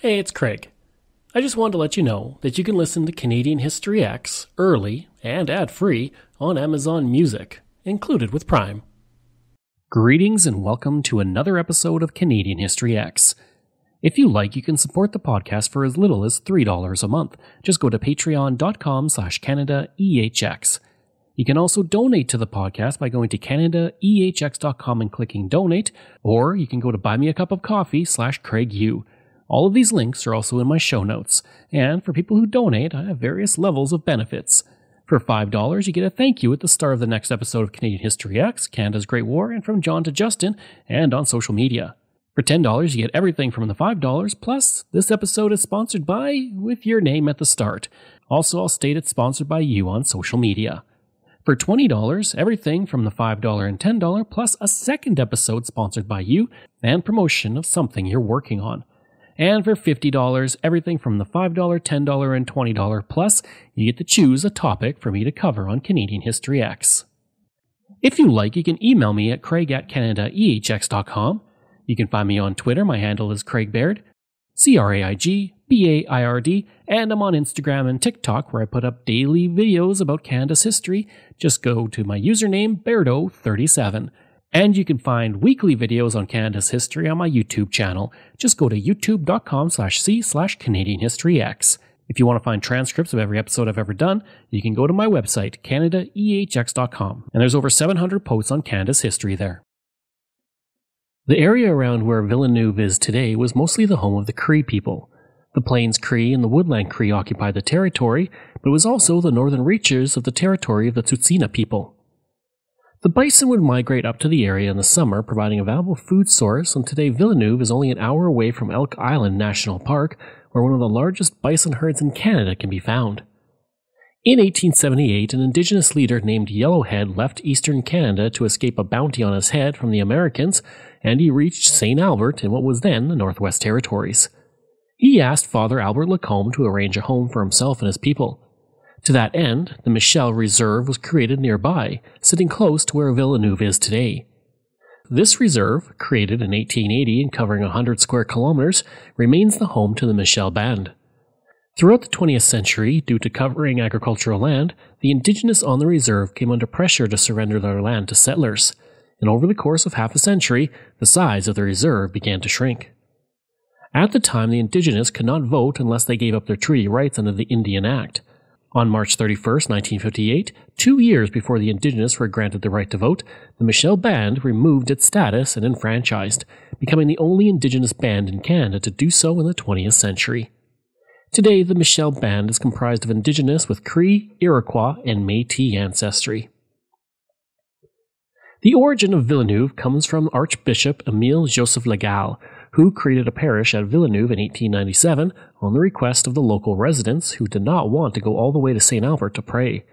Hey, it's Craig. I just wanted to let you know that you can listen to Canadian History X early and ad-free on Amazon Music, included with Prime. Greetings and welcome to another episode of Canadian History X. If you like, you can support the podcast for as little as $3 a month. Just go to patreon.com/CanadaEHX. You can also donate to the podcast by going to CanadaEHX.com and clicking donate, or you can go to buymeacupofcoffee/CraigU. All of these links are also in my show notes, and for people who donate, I have various levels of benefits. For $5, you get a thank you at the start of the next episode of Canadian History X, Canada's Great War, and from John to Justin, and on social media. For $10, you get everything from the $5, plus this episode is sponsored by, with your name at the start. Also, I'll state it's sponsored by you on social media. For $20, everything from the $5 and $10, plus a second episode sponsored by you, and promotion of something you're working on. And for $50, everything from the $5, $10, and $20 plus, you get to choose a topic for me to cover on Canadian History X. If you like, you can email me at craig@CanadaEHX.com. You can find me on Twitter. My handle is Craig Baird, CraigBaird, and I'm on Instagram and TikTok where I put up daily videos about Canada's history. Just go to my username, Bairdo37. And you can find weekly videos on Canada's history on my YouTube channel. Just go to youtube.com/c/CanadianHistoryX. If you want to find transcripts of every episode I've ever done, you can go to my website, CanadaEHX.com. And there's over 700 posts on Canada's history there. The area around where Villeneuve is today was mostly the home of the Cree people. The Plains Cree and the Woodland Cree occupied the territory, but it was also the northern reaches of the territory of the Tsuut'ina people. The bison would migrate up to the area in the summer, providing a valuable food source, and today Villeneuve is only an hour away from Elk Island National Park, where one of the largest bison herds in Canada can be found. In 1878, an Indigenous leader named Yellowhead left eastern Canada to escape a bounty on his head from the Americans, and he reached St. Albert in what was then the Northwest Territories. He asked Father Albert Lacombe to arrange a home for himself and his people. To that end, the Michel Reserve was created nearby, sitting close to where Villeneuve is today. This reserve, created in 1880 and covering 100 square kilometers, remains the home to the Michel Band. Throughout the 20th century, due to covering agricultural land, the Indigenous on the reserve came under pressure to surrender their land to settlers, and over the course of half a century, the size of the reserve began to shrink. At the time, the Indigenous could not vote unless they gave up their treaty rights under the Indian Act. On March 31, 1958, 2 years before the Indigenous were granted the right to vote, the Michel Band removed its status and enfranchised, becoming the only Indigenous band in Canada to do so in the 20th century. Today, the Michel Band is comprised of Indigenous with Cree, Iroquois, and Métis ancestry. The origin of Villeneuve comes from Archbishop Émile Joseph Legal, who created a parish at Villeneuve in 1897 on the request of the local residents who did not want to go all the way to St. Albert to pray.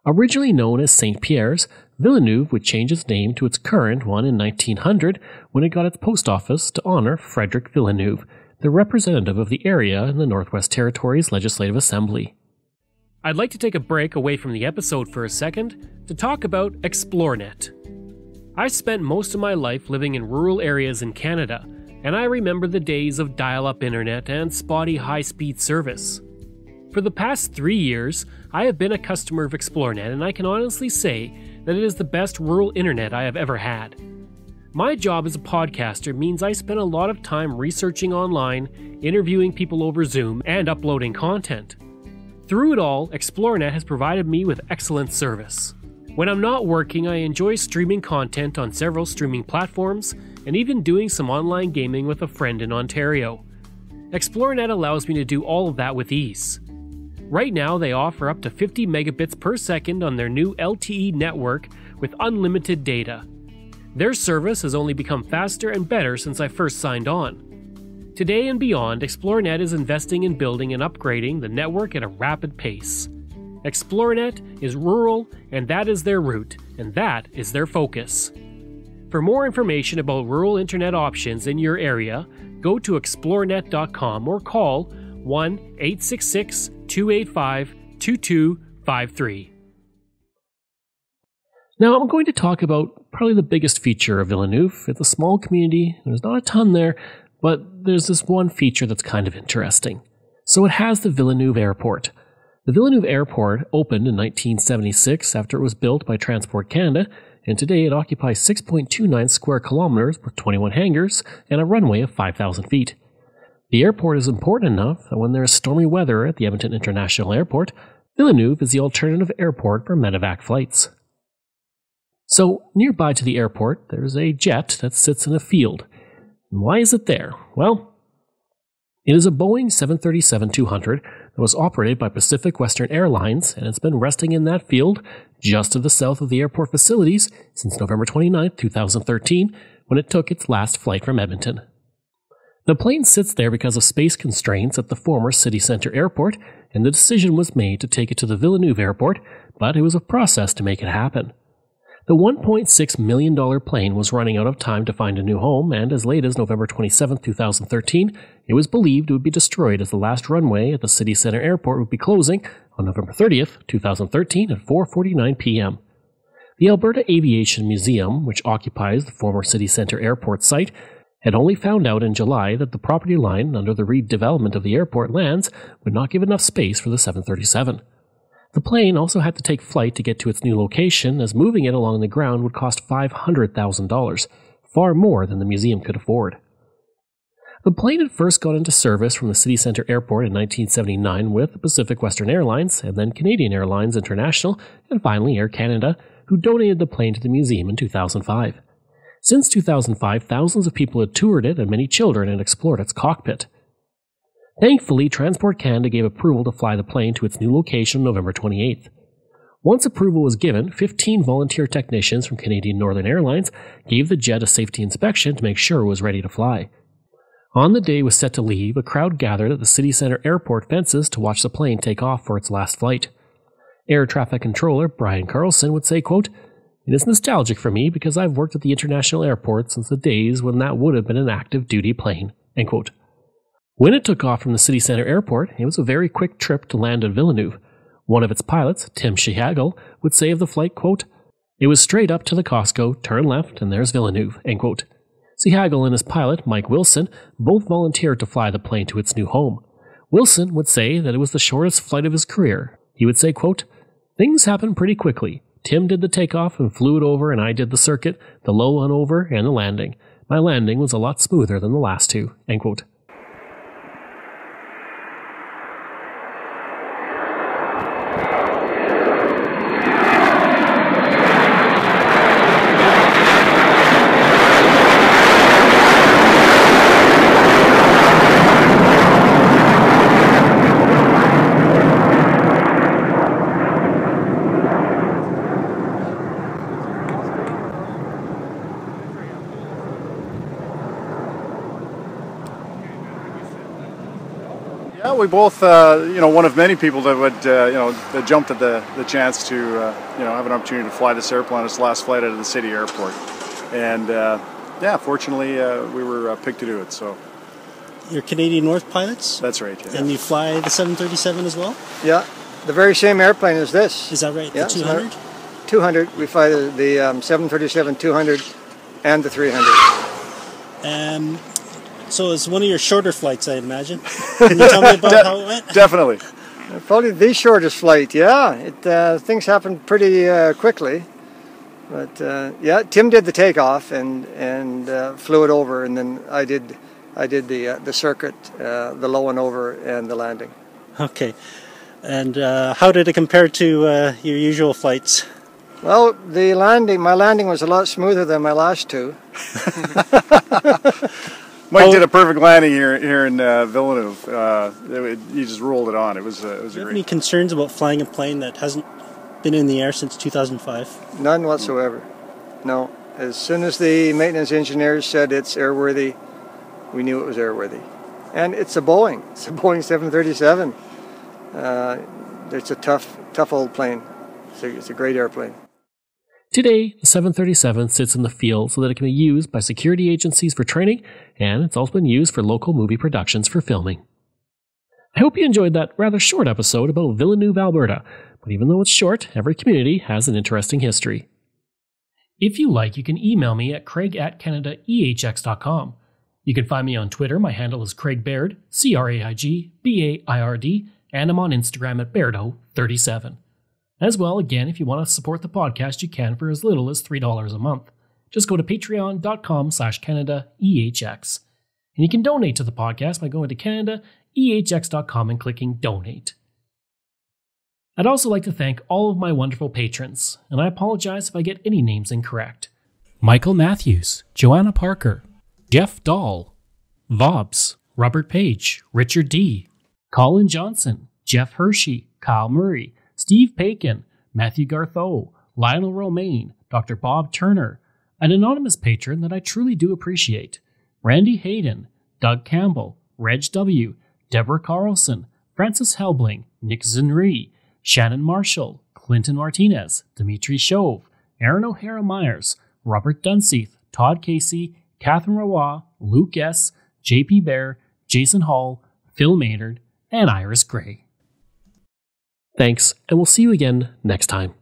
Originally known as St. Pierre's, Villeneuve would change its name to its current one in 1900 when it got its post office to honor Frederick Villeneuve, the representative of the area in the Northwest Territories Legislative Assembly. I'd like to take a break away from the episode for a second to talk about ExploreNet. I spent most of my life living in rural areas in Canada, and I remember the days of dial-up internet and spotty high-speed service. For the past 3 years, I have been a customer of ExploreNet, and I can honestly say that it is the best rural internet I have ever had. My job as a podcaster means I spend a lot of time researching online, interviewing people over Zoom, and uploading content. Through it all, ExploreNet has provided me with excellent service. When I'm not working, I enjoy streaming content on several streaming platforms, and even doing some online gaming with a friend in Ontario. ExploreNet allows me to do all of that with ease. Right now, they offer up to 50 megabits per second on their new LTE network with unlimited data. Their service has only become faster and better since I first signed on. Today and beyond, ExploreNet is investing in building and upgrading the network at a rapid pace. ExploreNet is rural, and that is their route, and that is their focus. For more information about rural internet options in your area, go to explorenet.com or call 1-866-285-2253. Now I'm going to talk about probably the biggest feature of Villeneuve. It's a small community, there's not a ton there, But there's this one feature that's kind of interesting. So it has the Villeneuve Airport. The Villeneuve Airport opened in 1976 after it was built by Transport Canada, and today it occupies 6.29 square kilometers with 21 hangars and a runway of 5,000 feet. The airport is important enough that when there is stormy weather at the Edmonton International Airport, Villeneuve is the alternative airport for medevac flights. So, nearby to the airport, there's a jet that sits in a field. And why is it there? Well, it is a Boeing 737-200 that was operated by Pacific Western Airlines, and it's been resting in that field just to the south of the airport facilities since November 29, 2013, when it took its last flight from Edmonton. The plane sits there because of space constraints at the former city centre airport, and the decision was made to take it to the Villeneuve Airport, but it was a process to make it happen. The $1.6 million plane was running out of time to find a new home, and as late as November 27, 2013, it was believed it would be destroyed as the last runway at the city centre airport would be closing on November 30, 2013 at 4:49 p.m. The Alberta Aviation Museum, which occupies the former city centre airport site, had only found out in July that the property line under the redevelopment of the airport lands would not give enough space for the 737. The plane also had to take flight to get to its new location, as moving it along the ground would cost $500,000, far more than the museum could afford. The plane had first got into service from the city centre airport in 1979 with Pacific Western Airlines, and then Canadian Airlines International, and finally Air Canada, who donated the plane to the museum in 2005. Since 2005, thousands of people had toured it and many children had explored its cockpit. Thankfully, Transport Canada gave approval to fly the plane to its new location on November 28th. Once approval was given, 15 volunteer technicians from Canadian Northern Airlines gave the jet a safety inspection to make sure it was ready to fly. On the day it was set to leave, a crowd gathered at the city centre airport fences to watch the plane take off for its last flight. Air traffic controller Brian Carlson would say, quote, "It is nostalgic for me because I've worked at the international airport since the days when that would have been an active duty plane." End quote. When it took off from the city centre airport, it was a very quick trip to land at Villeneuve. One of its pilots, Tim Shihagel, would say of the flight, quote, "It was straight up to the Costco, turn left, and there's Villeneuve." End quote. Shihagel and his pilot, Mike Wilson, both volunteered to fly the plane to its new home. Wilson would say that it was the shortest flight of his career. He would say, quote, "Things happened pretty quickly. Tim did the takeoff and flew it over, and I did the circuit, the low on over, and the landing. My landing was a lot smoother than the last two." End quote. Yeah, we both, one of many people that would, that jumped at the chance to, have an opportunity to fly this airplane, its last flight out of the city airport. And, fortunately, we were picked to do it, so. You're Canadian North pilots? That's right, yeah. And you fly the 737 as well? Yeah, the very same airplane as this. Is that right, yeah, the 200? 200, we fly the 737-200 and the 300. So it's one of your shorter flights, I imagine. Can you tell me about how it went? Definitely. Probably the shortest flight, yeah. Things happened pretty quickly. But, Tim did the takeoff and flew it over, and then I did the circuit, the low and over, and the landing. Okay. And how did it compare to your usual flights? Well, my landing was a lot smoother than my last two. Mike did a perfect landing here in Villeneuve. He just rolled it on. It was Do you have great. any concerns about flying a plane that hasn't been in the air since 2005? None whatsoever. No. As soon as the maintenance engineers said it's airworthy, we knew it was airworthy. And it's a Boeing. It's a Boeing 737. It's a tough old plane. It's a great airplane. Today, the 737 sits in the field so that it can be used by security agencies for training, and it's also been used for local movie productions for filming. I hope you enjoyed that rather short episode about Villeneuve, Alberta, but even though it's short, every community has an interesting history. If you like, you can email me at craig@canadaehx.com. You can find me on Twitter. My handle is Craig Baird, CraigBaird, and I'm on Instagram at Bairdo37. As well, again, if you want to support the podcast, you can for as little as $3 a month. Just go to patreon.com/CanadaEHX. And you can donate to the podcast by going to CanadaEHX.com and clicking Donate. I'd also like to thank all of my wonderful patrons, and I apologize if I get any names incorrect. Michael Matthews, Joanna Parker, Jeff Dahl, Vobs, Robert Page, Richard D., Colin Johnson, Jeff Hershey, Kyle Murray, Steve Pakin, Matthew Gartho, Lionel Romaine, Dr. Bob Turner, an anonymous patron that I truly do appreciate, Randy Hayden, Doug Campbell, Reg W., Deborah Carlson, Francis Helbling, Nick Zinri, Shannon Marshall, Clinton Martinez, Dimitri Shove, Aaron O'Hara Myers, Robert Dunseith, Todd Casey, Catherine Rawa, Luke S., JP Bear, Jason Hall, Phil Maynard, and Iris Gray. Thanks, and we'll see you again next time.